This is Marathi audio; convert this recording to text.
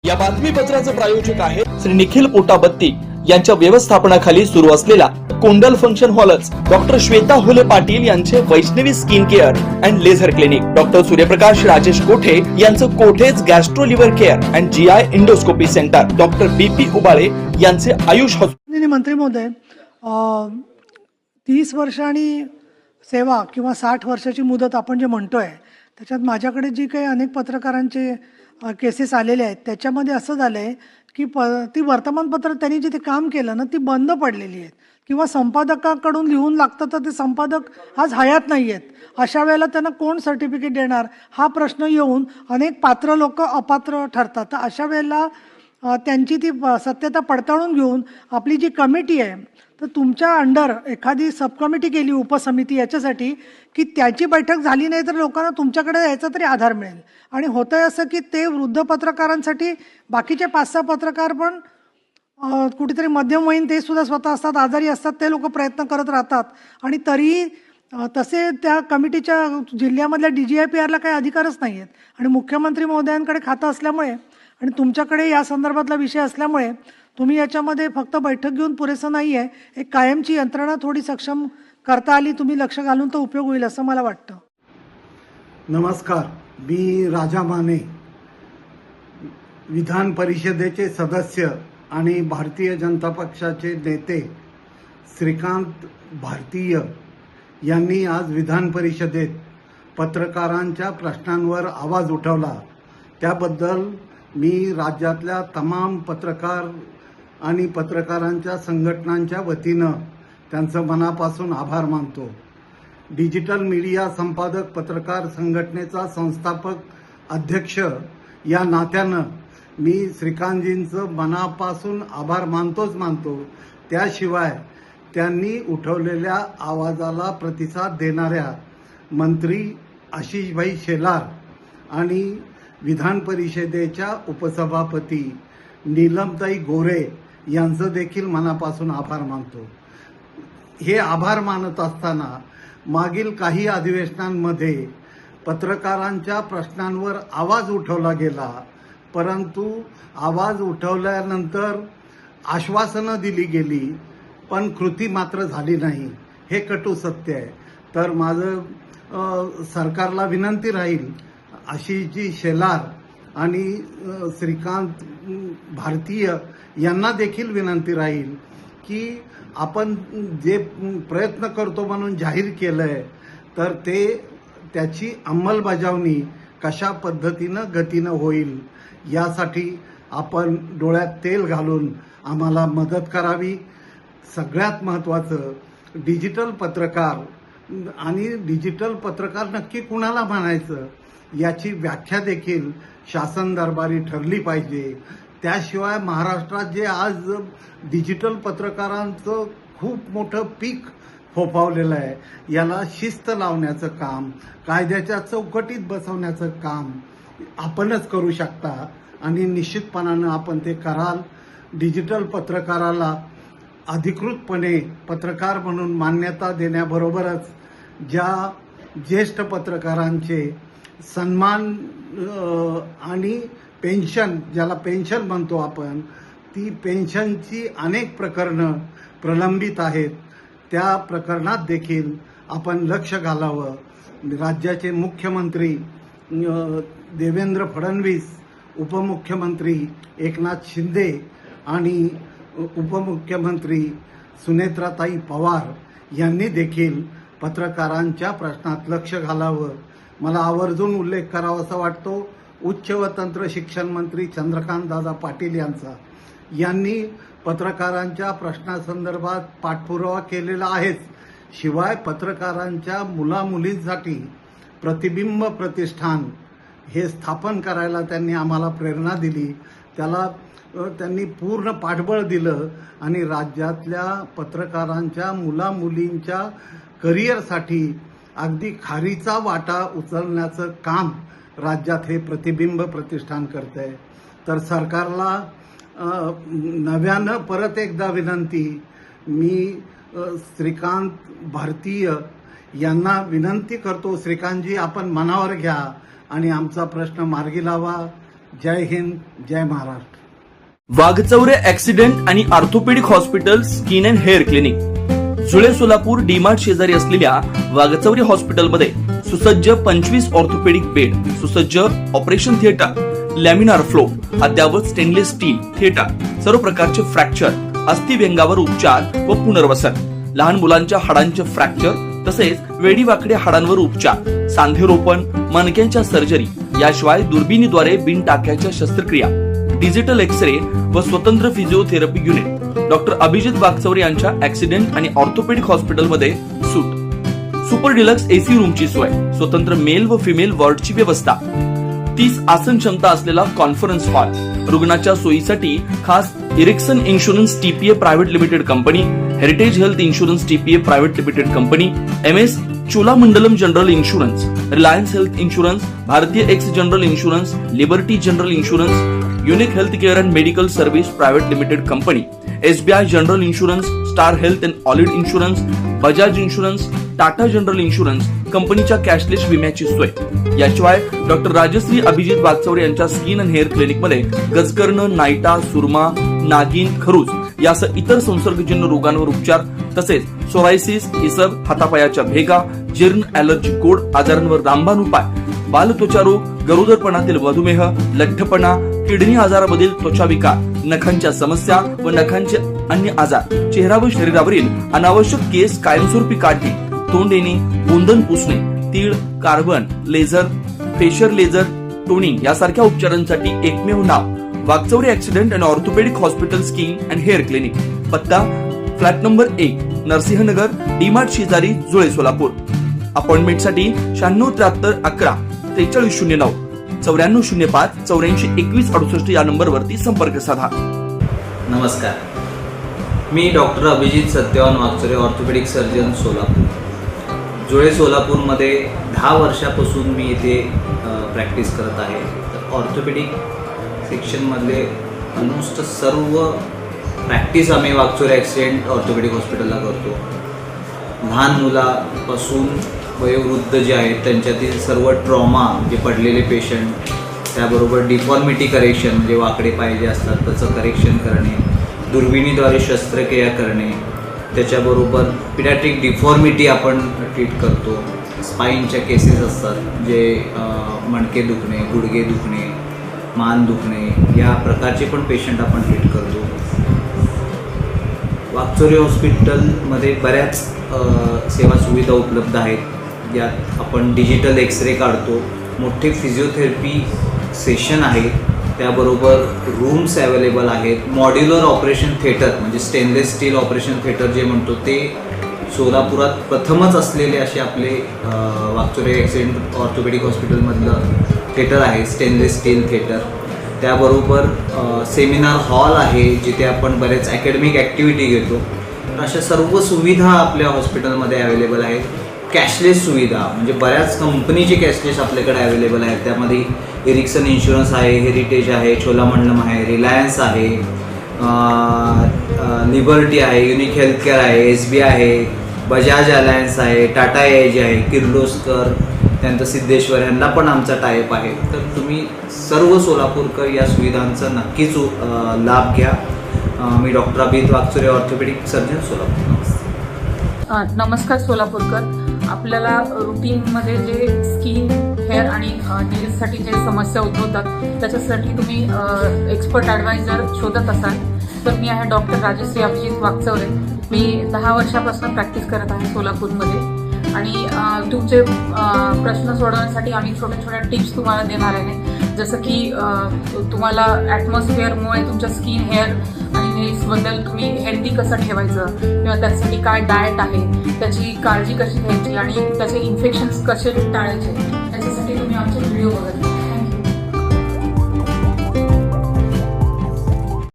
या बातमीपत्राचे प्रायोजक आहे श्री निखिल पोटाबत्ती यांच्या व्यवस्थापनाखाली सुरू असलेला कुंडल फंक्शन हॉलच, डॉक्टर श्वेता हुले पाटील यांचे Vaishnavi skin care and laser clinic, doctor Suryaprakash Rajesh Kothe यांचं Kothe's gastro liver care and GI endoscopy centre, doctor BP Ubale यांचे आयुष हॉस्पिटल. मंत्री महोदय, 30 वर्ष आणि सेवा किंवा 60 वर्षाची मुदत आपण जे म्हणतोय त्याच्यात माझ्याकडे जी काही अनेक पत्रकारांचे केसेस आलेले आहेत त्याच्यामध्ये असं झालंय की ती वर्तमानपत्र त्यांनी जिथे काम केलं ना ती बंद पडलेली आहेत किंवा संपादकाकडून लिहून लागतं तर ते संपादक आज हयात नाही आहेत. अशा वेळेला त्यांना कोण सर्टिफिकेट देणार हा प्रश्न येऊन अनेक पात्र लोक अपात्र ठरतात. तर अशा वेळेला त्यांची ती सत्यता पडताळून घेऊन आपली जी कमिटी आहे तर तुमच्या अंडर एखादी सब कमिटी केली उपसमिती याच्यासाठी की त्याची बैठक झाली नाही तर लोकांना तुमच्याकडे यायचा तरी आधार मिळेल. आणि होतंय असं की ते वृद्ध पत्रकारांसाठी बाकीचे 5-6 पत्रकार पण कुठेतरी मध्यमवयीन ते सुद्धा स्वतः असतात, आजारी असतात, ते लोक प्रयत्न करत राहतात आणि तरीही तसे त्या कमिटीच्या जिल्ह्यामधल्या DGIPRला काही अधिकारच नाही आहेत. आणि मुख्यमंत्री महोदयांकडे खातं असल्यामुळे आणि तुमच्याकडे या संदर्भातला विषय असल्यामुळे तुम्ही याच्यामध्ये फक्त बैठक घेऊन पुरेसं नाही आहे, एक कायमची यंत्रणा थोडी सक्षम करता आली, तुम्ही लक्ष घालून तो उपयोग होईल असं मला वाटतं. नमस्कार, मी राजा माने, विधान परिषदेचे सदस्य आणि भारतीय जनता पक्षाचे नेते श्रीकांत भारतीय यांनी आज विधान परिषदेत पत्रकारांच्या प्रश्नांवर आवाज उठवला. त्याबद्दल मी राज्यातल्या तमाम पत्रकार आणि पत्रकारांच्या संघटनांच्या वतीनं त्यांचं मनापासून आभार मानतो. डिजिटल मीडिया संपादक पत्रकार संघटनेचा संस्थापक अध्यक्ष या नात्यानं मी श्रीकांतजींचं मनापासून आभार मानतो. त्याशिवाय त्यांनी उठवलेल्या आवाजाला प्रतिसाद देणाऱ्या मंत्री आशिषभाई शेलार आणि विधान परिषदेच्या उपसभापती नीलमताई गोरे यांचं देखील मनापासून आभार मानतो. हे आभार मानत असताना मागील काही अधिवेशनांमध्ये पत्रकारांच्या प्रश्नांवर आवाज उठवला गेला, परंतु आवाज उठवल्यानंतर आश्वासनं दिली गेली पण कृती मात्र झाली नाही, हे कटू सत्य आहे. तर माझं सरकारला विनंती राहील, आशिषजी शेलार आणि श्रीकांत भारतीय यांना देखील विनंती राहील की आपण जे प्रयत्न करतो म्हणून जाहीर केलंय तर त्याची अंमलबजावणी कशा पद्धतीनं गतीनं होईल यासाठी आपण डोळ्यात तेल घालून आम्हाला मदत करावी. सगळ्यात महत्त्वाचं डिजिटल पत्रकार आणि डिजिटल पत्रकार नक्की कुणाला म्हणायचं याची व्याख्या देखील शासन दरबारी ठरली पाहिजे. त्याशिवाय महाराष्ट्रात जे आज डिजिटल पत्रकारांचं खूप मोठं पीक फोफावलेलं आहे याला शिस्त लावण्याचं काम, कायद्याच्या चौकटीत बसवण्याचं काम आपणच करू शकता आणि निश्चितपणानं आपण ते कराल. डिजिटल पत्रकाराला अधिकृतपणे पत्रकार म्हणून मान्यता देण्याबरोबरच ज्या ज्येष्ठ पत्रकारांचे सन्मान आणि पेन्शन, ज्याला पेन्शन म्हणतो आपण, ती पेन्शनची अनेक प्रकरणं प्रलंबित आहेत, त्या प्रकरणात देखील आपण लक्ष घालावं. राज्याचे मुख्यमंत्री देवेंद्र फडणवीस, उपमुख्यमंत्री एकनाथ शिंदे आणि उपमुख्यमंत्री सुनेत्राताई पवार यांनी देखील पत्रकारांच्या प्रश्नात लक्ष घालावं. मला आवर्जून उल्लेख करावासा वाटतो उच्च व तंत्र शिक्षण मंत्री चंद्रकांतदादा पाटील यांनी पत्रकारांच्या प्रश्नासंदर्भात पाठपुरावा केलेला आहेच, शिवाय पत्रकारांच्या मुलामुलींसाठी प्रतिबिंब प्रतिष्ठान हे स्थापन करायला त्यांनी आम्हाला प्रेरणा दिली. त्याला त्यांनी पूर्ण पाठबळ दिलं आणि राज्यातल्या पत्रकारांच्या मुलामुलींच्या करिअरसाठी अगदी खारीचा वाटा उचलण्याचं काम राज्यात हे प्रतिबिंब प्रतिष्ठान करतंय. तर सरकारला नव्यानं परत एकदा विनंती, मी श्रीकांत भारतीय यांना विनंती करतो, श्रीकांतजी आपण मनावर घ्या आणि आमचा प्रश्न मार्गी लावा. जय हिंद, जय महाराष्ट्र. वाघचौरे ऍक्सिडेंट आणि orthopaedic hospital skin and hair clinic, जुळे सोलापूर डीमार्ट शेजारी असलेल्या वाघचौरे हॉस्पिटलमध्ये सुसज्ज 25 ऑर्थोपेडिक बेड, सुसज्ज ऑपरेशन थिएटर, लॅमिनार फ्लो, अद्यावत स्टेनलेस स्टील थिएटर, सर्व प्रकारचे फ्रॅक्चर, अस्थिव्यंगावर उपचार व पुनर्वसन, लहान मुलांच्या हाडांचे फ्रॅक्चर तसेच वेडीवाकड्या हाडांवर उपचार, सांधेरोपण, मणक्यांच्या सर्जरी, याशिवाय दुर्बिणीद्वारे बिन टाक्याच्या शस्त्रक्रिया, डिजिटल एक्सरे व स्वतंत्र physiotherapy unit. Doctor Abhijit Waghchaure यांच्या ऍक्सिडेंट आणि ऑर्थोपेडिक हॉस्पिटलमध्ये सूट, सुपर डिलक्स एसी रूमची सोय, स्वतंत्र मेल व फिमेल वॉर्डची व्यवस्था, 30 आसन क्षमता असलेला कॉन्फरन्स हॉल, रुग्णाच्या सोयीसाठी खास Ericson insurance TPA private limited company, heritage health insurance TPA private limited company, MS Cholamandalam general insurance, Reliance health insurance, Bharatiya AXA general insurance, Liberty general insurance, unique health care and medical service private limited company, SBI general insurance, star health and allied insurance, Bajaj insurance, Tata general insurance कंपनीच्या कॅशलेस विम्याची सोय. याशिवाय डॉक्टर राजश्री अभिजित वाघचौरे यांच्या स्किन अँड हेअर क्लिनिक मध्ये गजकर्ण, नायटा, सुरमा, नागिन, खरूज यासह इतर संसर्गजन्य रोगांवर उपचार, तसेच सोरायसिस, इसब, हातापायाच्या भेगा, जीर्ण, ॲलर्जी, गोड आजारांवर रामबाण उपाय, बालत्वचा रोग, गरोदरपणातील मधुमेह, लठ्ठपणा, किडनी आजारामधील त्वचा विकार, नखांच्या समस्या व नखांचे अन्य आजार, चेहरा व शरीरावरील अनावश्यक केस कायमस्वरूपी काढणे, तोंड येणे, गोंधन पुसणे, तीळ, carbon, laser, facial laser, toning यासारख्या उपचारांसाठी एकमेव नाव Waghchaure accident and orthopaedic hospital skin and hair clinic. पत्ता फ्लॅट नंबर 1, नरसिंहनगर, डीमार्ट शेजारी, जुळे सोलापूर. अपॉइंटमेंटसाठी 9673 11 4309 9405 84 21 68 या नंबरवरती संपर्क साधा. नमस्कार, मी doctor Abhijit Satyawan Waghchaure, orthopaedic surgeon, Solapur. Jule सोलापूरमध्ये 10 वर्षापासून मी इथे प्रॅक्टिस करत आहे. तर ऑर्थोपेडिक सेक्शनमधले ऑलमोस्ट सर्व प्रॅक्टिस आम्ही वाघचौरे ॲक्सिडेंट ऑर्थोपेडिक हॉस्पिटलला करतो. लहान मुलापासून वयोवृद्ध जे आहेत त्यांच्यातील सर्व ट्रॉमा, जे पडलेले पेशंट, त्याबरोबर डिफॉर्मिटी करेक्शन, म्हणजे वाकडे पाय जे असतात त्याचं करेक्शन करणे, दुर्बिणीद्वारे शस्त्रक्रिया करणे, त्याच्याबरोबर पिडॅट्रिक डिफॉर्मिटी आपण ट्रीट करतो. स्पाईनच्या केसेस असतात, जे मणके दुखणे, गुडघे दुखणे, मान दुखणे या प्रकारचे पण पेशंट आपण ट्रीट करतो. वाघचौरे हॉस्पिटलमध्ये बऱ्याच सेवा सुविधा उपलब्ध आहेत. यात आपण डिजिटल एक्सरे काढतो, मोठे फिजिओथेरपी सेशन आहे, त्याबरोबर रूम्स अवेलेबल आहेत. मॉड्युलर ऑपरेशन थिएटर म्हणजे स्टेनलेस स्टील ऑपरेशन थिएटर जे म्हणतो ते सोलापुरात प्रथमच असलेले असे आपले वाघचौरे ॲक्सिडेंट ऑर्थोपेडिक हॉस्पिटलमधलं थिएटर आहे, स्टेनलेस स्टील थिएटर. त्याबरोबर सेमिनार हॉल आहे, जिथे आपण बरेच अकॅडमिक ॲक्टिव्हिटी घेतो. तर अशा सर्व सुविधा आपल्या हॉस्पिटलमध्ये अवेलेबल आहेत. कॅशलेस सुविधा म्हणजे बऱ्याच कंपनीचे कॅशलेस आपल्याकडे अवेलेबल आहेत. त्यामध्ये इरिक्सन इन्शुरन्स आहे, हेरिटेज आहे, चोलामंडलम आहे, रिलायन्स आहे, लिबर्टी आहे, युनिक हेल्थ केअर आहे, SBI आहे, बजाज अलायन्स आहे, टाटा एज आहे, किर्लोस्कर, त्यानंतर सिद्धेश्वर यांना पण आमचा टायअप आहे. तर तुम्ही सर्व सोलापूरकर या सुविधांचा नक्कीच लाभ घ्या. मी doctor Abhijit Waghchaure, orthopaedic surgeon, Solapur. नमस्कार सोलापूरकर. आपल्याला रुटीनमध्ये जे स्किन, हेअर आणि नेल्ससाठी जे समस्या उद्भवतात त्याच्यासाठी तुम्ही एक्सपर्ट ॲडवायझर शोधत असाल तर मी आहे डॉक्टर राजश्री अभिजित वाघचौरे. मी 10 वर्षापासून प्रॅक्टिस करत आहे सोलापूरमध्ये आणि तुमचे प्रश्न सोडवण्यासाठी आम्ही छोट्या छोट्या टिप्स तुम्हाला देणार आहे. जसं की तुम्हाला ॲटमॉस्फिअरमुळे तुमच्या स्किन, हेअर आणि नेल्सबद्दल तुम्ही हेल्दी कसं ठेवायचं किंवा त्यासाठी काय डाएट आहे, त्याची काळजी कशी घ्यायची आणि त्याचे इन्फेक्शन्स कसे टाळायचे, त्याच्यासाठी तुम्ही आमचे व्हिडिओ बघत